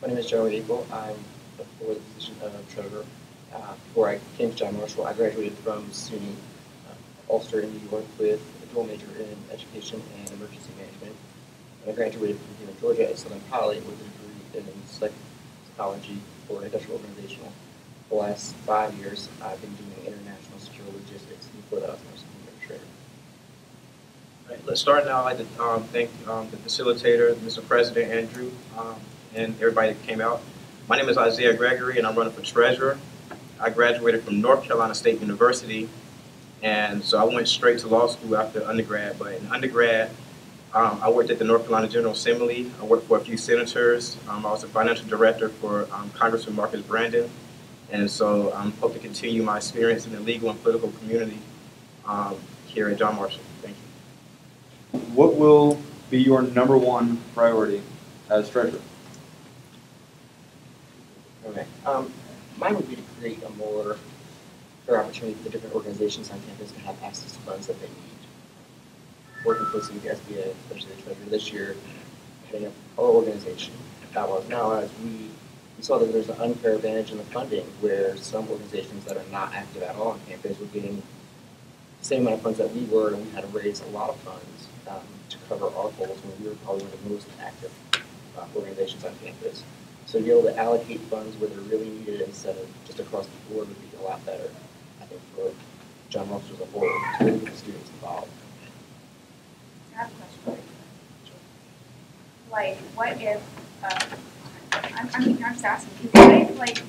My name is Joey April. I'm for the position of treasurer. Before I came to John Marshall, I graduated from SUNY Ulster in New York with a dual major in education and emergency management. And I graduated from here in Georgia at Southern Poly with a degree in psychology for industrial organizational. The last 5 years, I've been doing international secure logistics. Before that, I was an administrator. All right, let's start now. I'd like to thank the facilitator, Mr. President Andrew, and everybody that came out. My name is Isaiah Gregory, and I'm running for treasurer. I graduated from North Carolina State University, and so I went straight to law school after undergrad. But in undergrad, I worked at the North Carolina General Assembly. I worked for a few senators. I was a financial director for Congressman Marcus Brandon. And so I hope to continue my experience in the legal and political community here at John Marshall. Thank you. What will be your #1 priority as treasurer? Okay. Mine would be to create a more fair opportunity for the different organizations on campus to have access to funds that they need. Working closely with the SBA, especially the treasurer this year, heading up our organization. Now, as we saw that there's an unfair advantage in the funding where some organizations that are not active at all on campus were getting the same amount of funds that we were, and we had to raise a lot of funds to cover our goals when we were probably one of the most active organizations on campus. So to be able to allocate funds where they're really needed instead of just across the board would be a lot better, I think, for John Marshall as a whole, to really get the students involved. I have a question. Like, what if, I'm just asking, what if, like,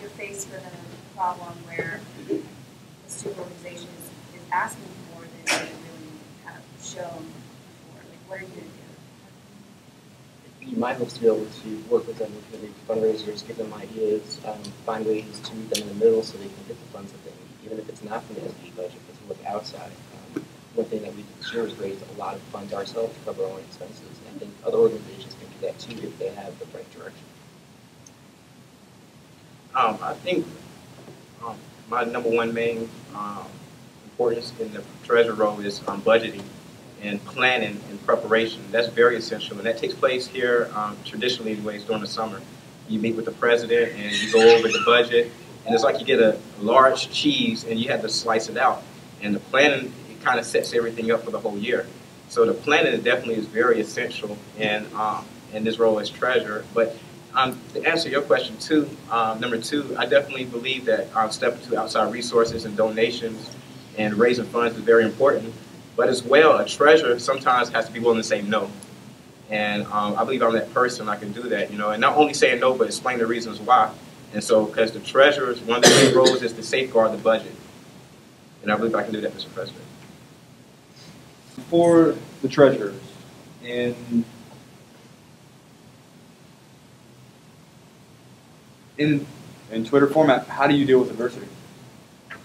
you're faced with a problem where the student organization is asking for more than they really have shown before? Like, what are you going to do? My hope is to be able to work with them with maybe fundraisers, give them ideas, find ways to meet them in the middle so they can get the funds that they need, even if it's not from the SB budget, but to look outside. One thing that we did this year is raise a lot of funds ourselves to cover our own expenses. And I think other organizations can do that too if they have the right direction. I think my #1 main importance in the treasurer role is budgeting and planning and preparation. That's very essential, and that takes place here traditionally anyways during the summer. You meet with the president and you go over the budget, and it's like you get a large cheese and you have to slice it out. And the planning, it kind of sets everything up for the whole year. So the planning definitely is very essential in this role as treasurer. But to answer your question too, #2, I definitely believe that stepping to outside resources and donations and raising funds is very important. But as well, a treasurer sometimes has to be willing to say no. And I believe I'm that person, I can do that, you know, and not only saying no, but explain the reasons why. And so, because the treasurer's one of the main roles is to safeguard the budget. And I believe I can do that, Mr. President. For the treasurers, in Twitter format, how do you deal with adversity? You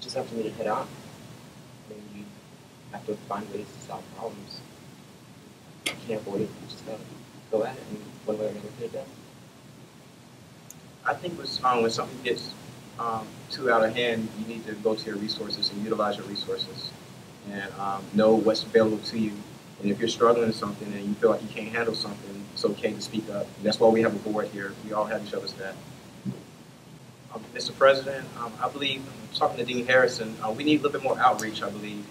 just have to meet it head on. I mean, you have to find ways to solve problems. You can't avoid it. You just got to go at it and one way or another get it done. I think when something gets too out of hand, you need to go to your resources and utilize your resources and know what's available to you. And if you're struggling with something and you feel like you can't handle something, it's okay to speak up. And that's why we have a board here. We all have each other's back. Mr. President, I believe, talking to Dean Harrison, we need a little bit more outreach, I believe.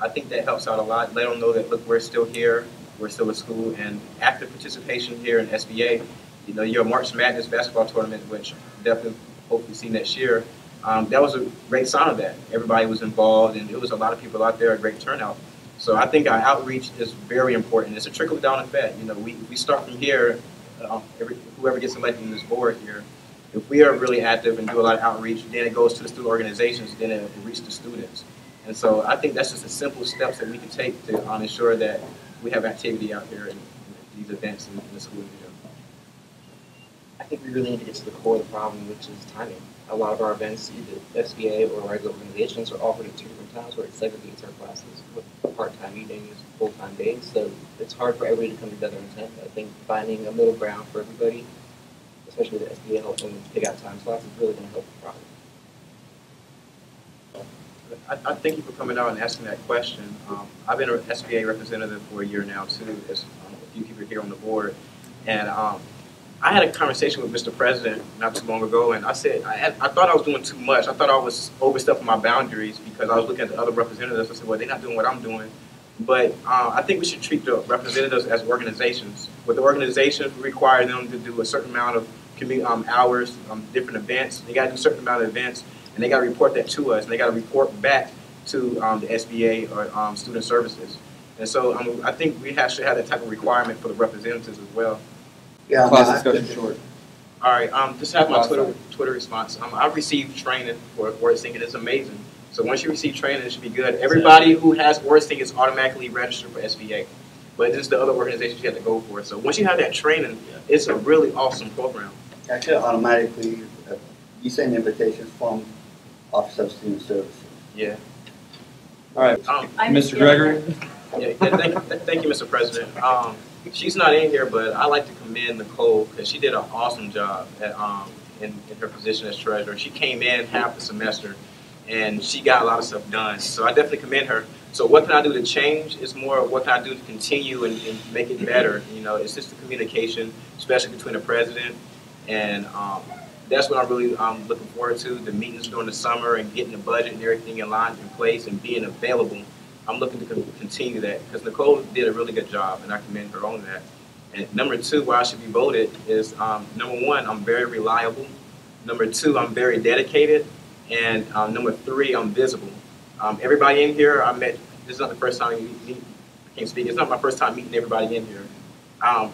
I think that helps out a lot. Let them know that, look, we're still here, we're still at school, and active participation here in SBA. You know, your March Madness basketball tournament, which definitely hopefully see next year, that was a great sign of that. Everybody was involved, and there was a lot of people out there, a great turnout. So I think our outreach is very important. It's a trickle-down effect. You know, we start from here, whoever gets elected in this board here, if we are really active and do a lot of outreach, then it goes to the student organizations, then it reaches the students. And so I think that's just the simple steps that we can take to ensure that we have activity out there in these events in the school. I think we really need to get to the core of the problem, which is timing. A lot of our events, either SBA or regular organizations, are offered at 2 different times where it segregates our classes with part-time evenings, full-time days. So it's hard for everybody to come together in attend. I think finding a middle ground for everybody, especially with the SBA helping pick out time slots, is really going to help the problem. I thank you for coming out and asking that question. I've been an SBA representative for a year now, too, as a few people here on the board. And I had a conversation with Mr. President not too long ago, and I said I thought I was doing too much. I thought I was overstepping my boundaries because I was looking at the other representatives. I said, well, they're not doing what I'm doing. But I think we should treat the representatives as organizations. With the organizations, we require them to do a certain amount of hours, different events. They got to do a certain amount of events, and they got to report that to us. And they got to report back to the SBA or Student Services. And so I think we should have that type of requirement for the representatives as well. Yeah, Class discussion short. All right, just have my Twitter response. I've received training for word syncing. It's amazing. So once you receive training, it should be good. Everybody who has word sync is automatically registered for SBA. But it's the other organizations you have to go for. So once you have that training, it's a really awesome program. actually automatically, you send invitations from Office of Student Services. Yeah. All right, Mr. Gregory. Yeah, thank you, Mr. President. She's not in here, but I like to commend Nicole because she did an awesome job at, in her position as treasurer. She came in half the semester, and she got a lot of stuff done. So I definitely commend her. So what can I do to change? It's more what can I do to continue and make it better. You know, it's just the communication, especially between the president and that's what I'm really looking forward to. The meetings during the summer and getting the budget and everything in line in place and being available. I'm looking to continue that because Nicole did a really good job, and I commend her on that. And number two, why I should be voted is number one, I'm very reliable. Number two, I'm very dedicated. And number three, I'm visible. Everybody in here, this is not the first time I can't speak. It's not my first time meeting everybody in here. I'm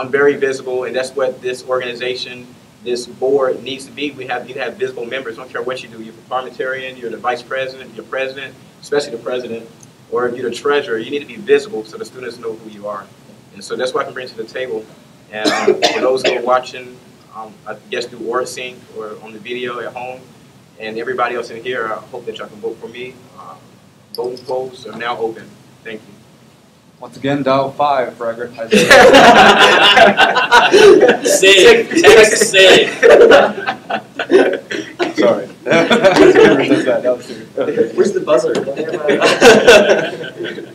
very visible, and that's what this organization, this board needs to be. We need to have visible members. I don't care what you do. You're a parliamentarian, you're the vice president, you're president, especially the president, or if you're the treasurer, you need to be visible so the students know who you are. And so that's what I can bring to the table. And for those who are watching, I guess through OrSync or on the video at home, and everybody else in here, I hope that y'all can vote for me. Voting polls are now open. Thank you. Once again, dial 5 for Sig, text Sig. Sorry. That was serious. Where's the buzzer? Hilarious.